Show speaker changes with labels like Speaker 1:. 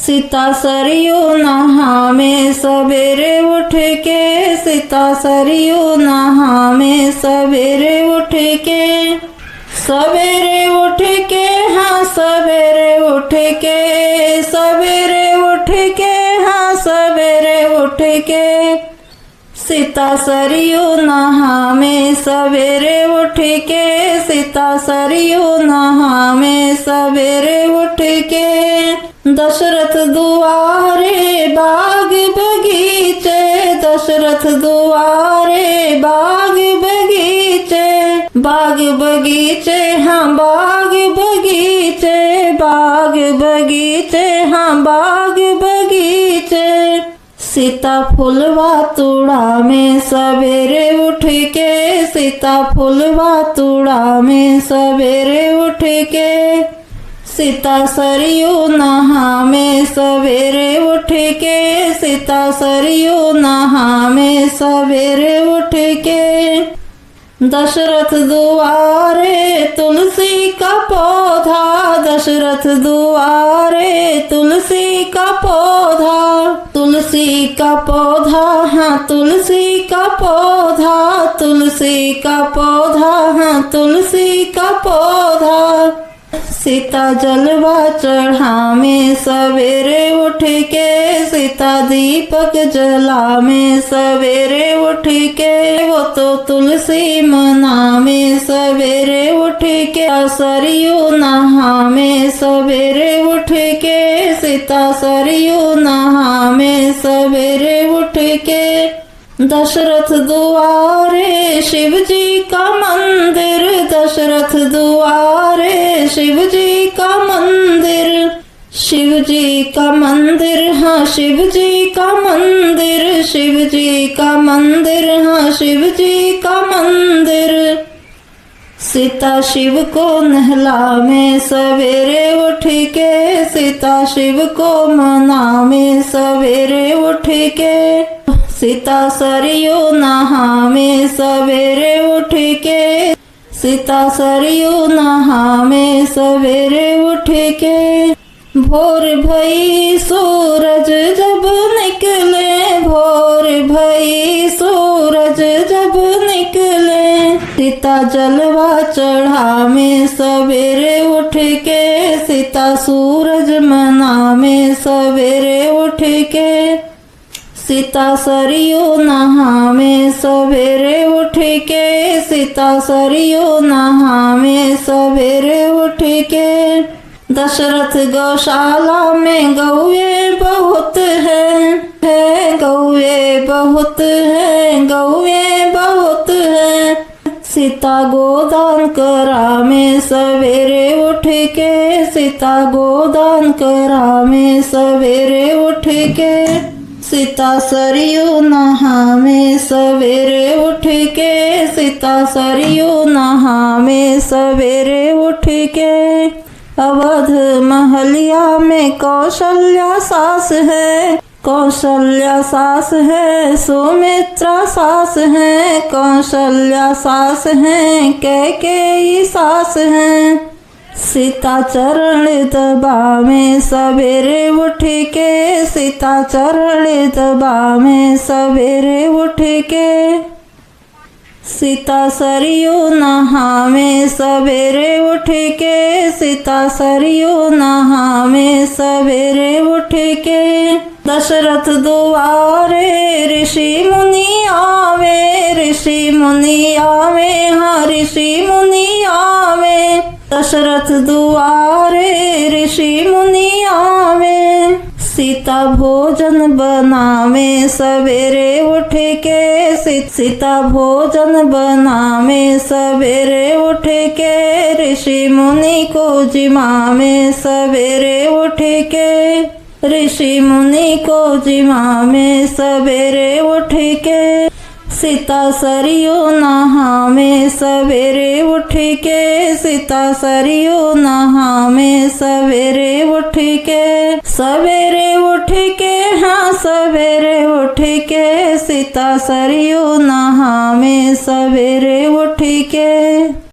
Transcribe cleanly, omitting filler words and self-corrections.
Speaker 1: सीता सरयू नहावे सवेरे उठ के, सीता सरयू नहावे सवेरे उठ के, सवेरे उठ के, हाँ सवेरे उठ के, सवेरे उठ के, हाँ सवेरे उठ के, सीता सरयू नहावे सवेरे उठ के, सीता सरयू नहावे सवेरे उठ के, दशरथ दुआरे बाग बगीचे, दशरथ दुआरे बाग बगीचे, बाग बगीचे, हाँ बाग बगीचे, बाग बगीचे, हाँ बाग बगीचे, सीता फूलवा तुड़ा में सवेरे उठ के, सीता फूलवा तुड़ा में सवेरे उठ के, सीता सरयू नहावे सवेरे उठ के, सीता सरयू नहावे सवेरे उठ के, दशरथ दुआरे तुलसी का पौधा, दशरथ दुआरे तुलसी का पौधा, तुलसी का पौधा, हाँ तुलसी का पौधा, तुलसी का पौधा, हाँ तुलसी का पौधा, सीता जलवा चढ़ावे सवेरे उठ के, सीता दीपक जलावे सवेरे उठ के, वो तो तुलसी मनावे सवेरे उठ के, सरयू नहावे सवेरे उठ के, सीता सरयू नहावे सवेरे उठ के, दशरथ दुआरे शिव जी का मंदिर, दशरथ दुआरे शिव जी का मंदिर, शिव जी का मंदिर, हाँ शिव जी का मंदिर, शिव जी का मंदिर, हाँ शिव जी का मंदिर, सीता शिव को नहलावे सवेरे उठ के, सीता शिव को मनावे सवेरे उठ के, सीता सरयू नहावे सवेरे उठ के, सीता सरयू नहावे सवेरे उठ के, भोर भई सूरज जब निकले, भोर भई सूरज जब निकले, सीता जलवा चढ़ावे सवेरे उठ के, सीता सूरज मनावे सवेरे उठ के, सीता सरयू नहावे सवेरे उठ के, सीता सरयू नहावे सवेरे उठ के, दशरथ गौशाला में गौए बहुत है गौए बहुत है, गौए बहुत है, सीता गोदान करावे सवेरे उठ के, सीता गोदान करावे सवेरे उठ के, सीता सरयू नहावे सवेरे उठ के, सीता सरयू नहावे सवेरे उठ के, अवध महलिया में कौशल्या सास है, कौशल्या सास है, सुमित्रा सास है, कौशल्या सास है, कैकेयी सास है, सीता चरण दबावे सवेरे उठ के, सीता चरण दबावे सवेरे उठ के, सीता सरयू नहावे सवेरे उठ के, सीता सरयू नहावे सवेरे उठ के, दशरथ दुआरे ऋषि मुनि आवे, ऋषि मुनि आवे, हाँ ऋषि मुनि आवे, दशरथ दुआरे ऋषि मुनि आवे, सीता भोजन बनावे सवेरे उठ के, सीता भोजन बनावे सवेरे उठ के, ऋषि मुनि को जिमावे सवेरे उठ के, ऋषि मुनि को जिमावे सवेरे उठ के, सीता सरयू नहावे सवेरे उठ के, सीता सरयू नहावे सवेरे उठ के, सवेरे उठ के, हाँ सवेरे उठ के, सीता सरयू नहावे सवेरे उठ के।